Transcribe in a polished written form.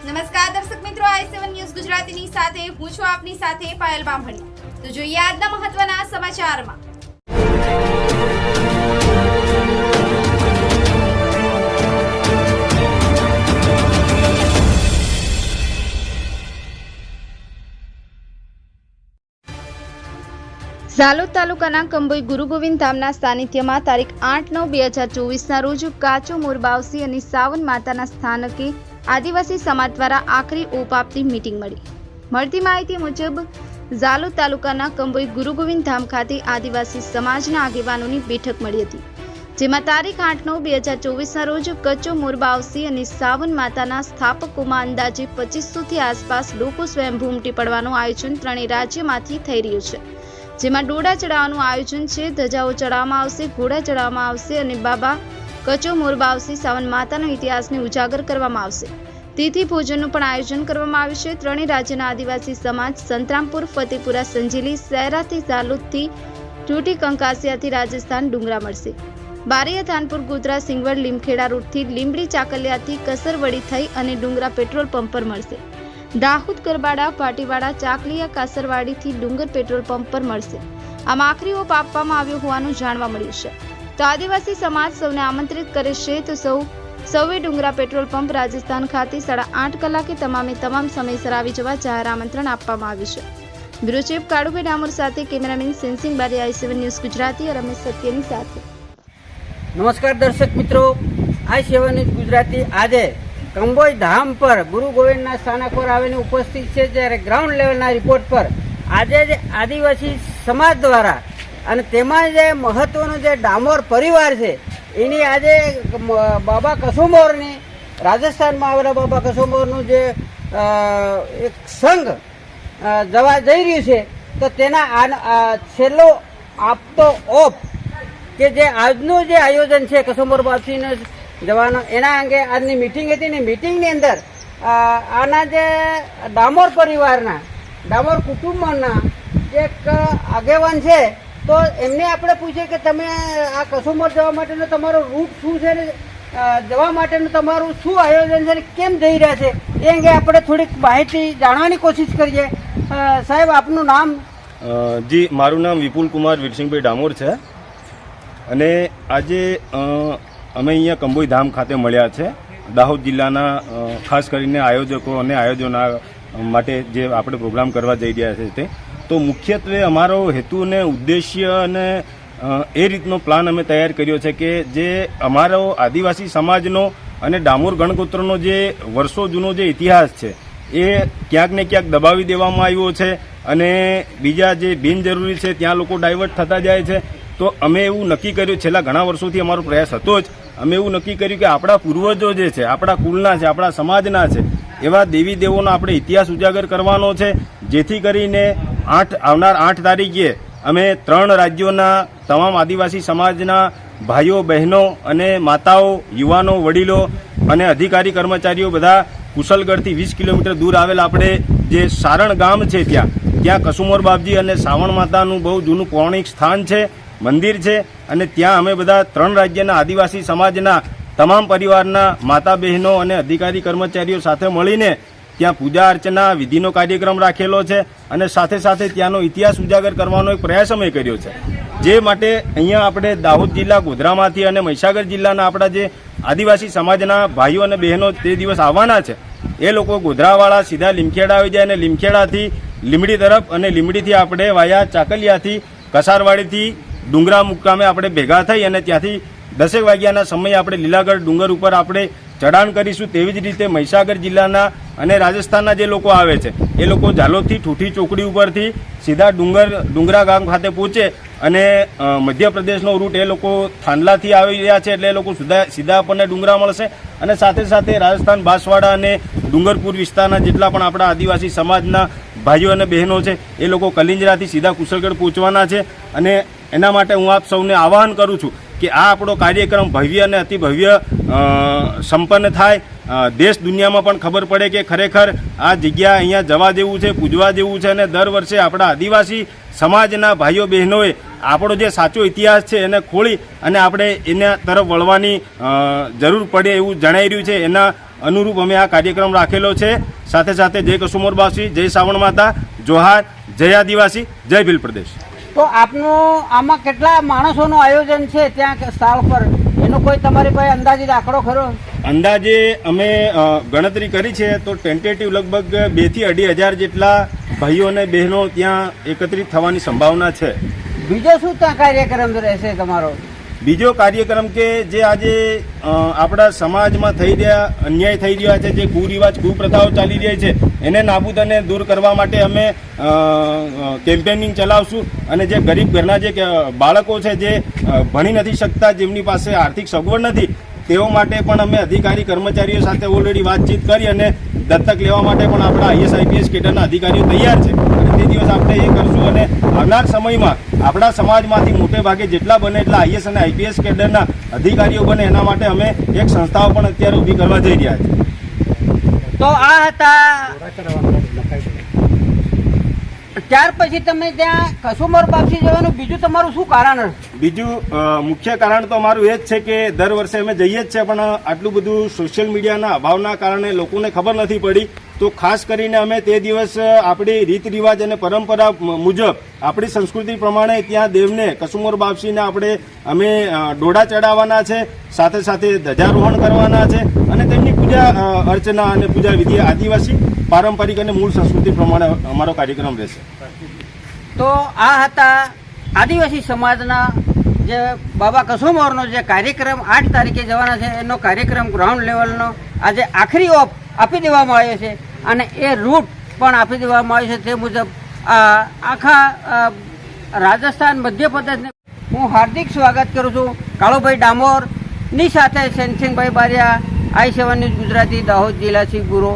નમસ્કાર દર્શક મિત્રો, i7 ન્યૂઝ ગુજરાતીની સાથે હું છું આપની સાથે પાયલ બામણી। તો જોઈએ આજના મહત્વના સમાચારમાં। ઝાલોદ તાલુકાના કંબોઈ ગુરુ ગોવિંદ ધામના સાનિધ્યમાં તારીખ 8/9/2024ના રોજ કાચો મોરબાવસી અને સાવન માતાના સ્થાનકે આદિવાસી સમાજ દ્વારા આખરી ઓપ આપતી મીટિંગ મળતી માહિતી મુજબ ઝાલોદ તાલુકાના કંબોઈ ગુરુ ગોવિંદ ધામ ખાતે આદિવાસી સમાજના આગેવાનોની બેઠક મળી હતી, જેમાં તારીખ 8/9/2024ના રોજ કચ્ચો મોરબાવસી અને સાવન માતાના સ્થાપકોમાં અંદાજે 2500થી આસપાસ લોકો સ્વયંભૂ ઉમટી પડવાનું આયોજન ત્રણેય રાજ્યમાંથી થઈ રહ્યું છે, જેમાં ડોડા ચડાવવાનું આયોજન છે, ધજાઓ ચડાવવામાં આવશે, ઘોડા ચડાવવામાં આવશે અને બાબા કચ્ચો મોરબાવસી સાવન માતાનો ઇતિહાસને ઉજાગર કરવામાં આવશે। તિથિ ભોજનનું પણ આયોજન કરવામાં આવ્યું છે। ત્રણેય રાજ્યના આદિવાસી સમાજ સંતરામપુર, ફતેપુરા, સંજેલી, સૈરાથી, ઝાલોદથી, ટૂટી કંકાસિયાથી રાજસ્થાન ડુંગરા મળશે। બારિયા, થાનપુર, ગોધરા, સિંગવડ, લીમખેડા રૂટથી લીંબડી, ચાકલિયાથી કસરવડી થઈ અને ડુંગરા પેટ્રોલ પંપ પર મળશે। દાહોદ, કરબાડા, ભાટીવાડા, ચાકલિયા, કાસરવાડીથી ડુંગર પેટ્રોલ પંપ પર મળશે। આમ આખરી ઓપ આપવામાં આવ્યો હોવાનું જાણવા મળ્યું છે। તો આદિવાસી સમાજ સૌને આમંત્રિત કરે છે તો સૌએ ડુંગરા પેટ્રોલ પંપ રાજસ્થાન ખાતે 8:30 કલાકે તમામ સમયસર આવી જવા જાહેર આમંત્રણ આપવામાં આવ્યું છે। બ્યુરો ચીફ કાળુભાઈ ડામોર સાથે કેમેરામેન સેન્સિંગ બારી, i7 ન્યૂઝ ગુજરાતી, રમેશ સત્યની સાથે। નમસ્કાર દર્શક મિત્રો, i7 ન્યૂઝ ગુજરાતી આજે કંબોઈ ધામ પર ગુરુ ગોવિંદના સ્થાનક પર આવીને ઉપસ્થિત છે, જ્યારે ગ્રાઉન્ડ લેવલના રિપોર્ટ પર આજે જે આદિવાસી સમાજ દ્વારા અને તેમાં જે મહત્વનો જે ડામોર પરિવાર છે એની આજે બાબા કસુમોરની રાજસ્થાનમાં આવેલા બાબા કસુમોરનું જે એક સંઘ જવા જઈ રહ્યું છે, તો તેના છેલ્લો આપતો ઓપ કે જે આજનું જે આયોજન છે કસુમોર બાપસીને જવાનો એના અંગે આજની મીટિંગ હતી ને મીટિંગની અંદર આના જે ડામોર પરિવારના ડામોર કુટુંબના એક આગેવાન છે, તો એમને આપણે પૂછીએ કે તમે આ કસુમોર જવા માટેનો તમારો રૂટ શું છે ને જવા માટેનું તમારું શું આયોજન છે ને કેમ જઈ રહ્યા છે એ અંગે આપણે થોડીક માહિતી જાણવાની કોશિશ કરીએ। સાહેબ, આપનું નામ? જી, મારું નામ વિપુલ કુમાર વીરસિંહભાઈ ડામોર છે અને આજે અમે અહીંયા કંબોઈ ધામ ખાતે મળ્યા છે। દાહોદ જિલ્લાના ખાસ કરીને આયોજકો અને આયોજના માટે જે આપણે પ્રોગ્રામ કરવા જઈ રહ્યા છે તે તો મુખ્યત્વે અમારો હેતુ અને ઉદ્દેશ્ય અને એ રીતનો પ્લાન અમે તૈયાર કર્યો છે કે જે અમારો આદિવાસી સમાજનો અને ડામોર ગણગોત્રનો જે વર્ષો જૂનો જે ઇતિહાસ છે એ ક્યાંક ને ક્યાંક દબાવી દેવામાં આવ્યો છે અને બીજા જે બિનજરૂરી છે ત્યાં લોકો ડાયવર્ટ થતા જાય છે। તો અમે એવું નક્કી કર્યું, છેલ્લા ઘણા વર્ષોથી અમારો પ્રયાસ હતો જ, અમે એવું નક્કી કર્યું કે આપણા પૂર્વજો જે છે, આપણા કુલના છે, આપણા સમાજના છે, એવા દેવી દેવોનો આપણે ઇતિહાસ ઉજાગર કરવાનો છે, જેથી કરીને આવનાર 8 તારીખે અમે 3 રાજ્યોના તમામ આદિવાસી સમાજના ભાઈઓ, બહેનો અને માતાઓ, યુવાનો, વડીલો અને અધિકારી કર્મચારીઓ બધા કુશલગઢથી 20 કિલોમીટર દૂર આવેલ આપણે જે સારણ ગામ છે ત્યાં કસુમોર બાપજી અને સાવણ માતાનું બહુ જૂનું પૌરાણિક સ્થાન છે, મંદિર છે અને ત્યાં અમે બધા 3 રાજ્યના આદિવાસી સમાજના તમામ પરિવારના માતા, બહેનો અને અધિકારી કર્મચારીઓ સાથે મળીને ત્યાં પૂજા અર્ચના વિધિનો કાર્યક્રમ રાખેલો છે અને સાથે સાથે ત્યાંનો ઇતિહાસ ઉજાગર કરવાનો એક પ્રયાસ અમે કર્યો છે। જે માટે અહીંયા આપણે દાહોદ જિલ્લા, ગોધરામાંથી અને મહીસાગર જિલ્લાના આપણા જે આદિવાસી સમાજના ભાઈઓ અને બહેનો તે દિવસ આવવાના છે, એ લોકો ગોધરાવાળા સીધા લીમખેડા આવી જાય અને લીમખેડાથી લીંબડી તરફ અને લીંબડીથી આપણે વાયા ચાકલિયાથી કસારવાડીથી ડુંગરા મુકામે આપણે ભેગા થઈ અને ત્યાંથી 10 વાગ્યાના સમયે આપણે લીલાગઢ ડુંગર ઉપર આપણે ચડાણ કરીશું। તેવી જ રીતે મહીસાગર જિલ્લાના અને રાજસ્થાનના જે લોકો આવે છે એ લોકો ઝાલોદથી ઠૂઠી ચોકડી ઉપરથી સીધા ડુંગરા ગામ ખાતે પહોંચે અને મધ્યપ્રદેશનો રૂટ એ લોકો થાંડલાથી આવી રહ્યા છે, એટલે એ લોકો સીધા આપણને ડુંગરા મળશે અને સાથે સાથે રાજસ્થાન બાંસવાડા અને ડુંગરપુર વિસ્તારના જેટલા પણ આપણા આદિવાસી સમાજના ભાઈઓ અને બહેનો છે એ લોકો કલિંજરાથી સીધા કુશલગઢ પહોંચવાના છે। અને એના માટે હું આપ સૌને આહ્વાન કરું છું કે આ આપણો કાર્યક્રમ ભવ્ય અને અતિ ભવ્ય સંપન્ન થાય, દેશ દુનિયામાં પણ ખબર પડે કે ખરેખર આ જગ્યા અહીંયા જવા જેવું છે, પૂજવા જેવું છે અને દર વર્ષે આપણા આદિવાસી સમાજના ભાઈઓ બહેનોએ આપણો જે સાચો ઇતિહાસ છે એને ખોળી અને આપણે એના તરફ વળવાની જરૂર પડે એવું જણાઈ રહ્યું છે। એના અનુરૂપ અમે આ કાર્યક્રમ રાખેલો છે. સાથે સાથે જય કસુમોરબાસી, જય સાવણ માતા, જોહાર, જય આદિવાસી, જય ભીલ પ્રદેશ. તો આપનું આમાં કેટલા માણસોનું આયોજન છે ત્યાં સ્થળ પર, એનો કોઈ તમારી પાસે અંદાજિત આંકડો ખરો? અંદાજે અમે ગણતરી કરી છે તો ટેન્ટેટિવ લગભગ 2 થી 2.5 જેટલા ભાઈઓ અને બહેનો ત્યાં એકત્રિત થવાની સંભાવના છે. બીજો શું ત્યાં કાર્યક્રમ રહેશે તમારો? બીજો કાર્યક્રમ કે જે આજે આપણા સમાજમાં થઈ રહ્યા અન્યાય થઈ રહ્યા છે, જે કુરિવાજ કુપ્રથાઓ ચાલી રહી છે, એને નાબૂદ અને દૂર કરવા માટે અમે કેમ્પેનિંગ ચલાવશું. અને જે ગરીબ ઘરના જે બાળકો છે, જે ભણી નથી શકતા, જેમની પાસે આર્થિક સગવડ નથી, તેઓ માટે પણ અમે અધિકારી કર્મચારીઓ સાથે ઓલરેડી વાતચીત કરી અને દત્તક લેવા માટે પણ આપણા આઈએસ આઈપીએસ કેડરના અધિકારીઓ તૈયાર છે. અને તે દિવસ આપણે એ કરશું અને આવનાર સમયમાં આપણા સમાજમાંથી મોટે ભાગે જેટલા બને એટલા આઈએસ અને આઈપીએસ કેડરના અધિકારીઓ બને એના માટે અમે એક સંસ્થાઓ પણ અત્યારે ઊભી કરવા જઈ રહ્યા છીએ. તો આ હતા. ત્યાર પછી તમે ત્યાં કસુમોરબાસી જવાનું બીજું તમારું શું કારણ? બીજું મુખ્ય કારણ તો અમારું એ જ છે કે દર વર્ષે અમે જઈએ જ છે, પણ આટલું બધું સોશિયલ મીડિયાના અભાવના કારણે લોકોને ખબર નથી પડી. તો ખાસ કરીને અમે તે દિવસ આપણી રીત રિવાજ અને પરંપરા મુજબ આપણી સંસ્કૃતિ પ્રમાણે ત્યાં દેવને કસુમોરબાસીને અમે ડોડા ચડાવવાના છે, સાથે સાથે ધ્વજારોહણ કરવાના છે અને તેમની પૂજા અર્ચના અને પૂજા વિધિ આદિવાસી પારંપરિક અને મૂળ સંસ્કૃતિ પ્રમાણે અમારો કાર્યક્રમ રહેશે. તો આ હતા આદિવાસી સમાજના જે બાબા કસુમોરનો જે કાર્યક્રમ 8 તારીખે જવાના છે, એનો કાર્યક્રમ ગ્રાઉન્ડ લેવલનો આજે આખરી ઓફ આપી દેવામાં આવ્યો છે અને એ રૂટ પણ આપી દેવામાં આવ્યો છે. તે મુજબ આખા રાજસ્થાન, મધ્યપ્રદેશને હું હાર્દિક સ્વાગત કરું છું. કાળુભાઈ ડામોરની સાથે સેનસિંગભાઈ બારિયા, i7 ન્યૂઝ ગુજરાતી, દાહોદ જિલ્લાથી બ્યુરો.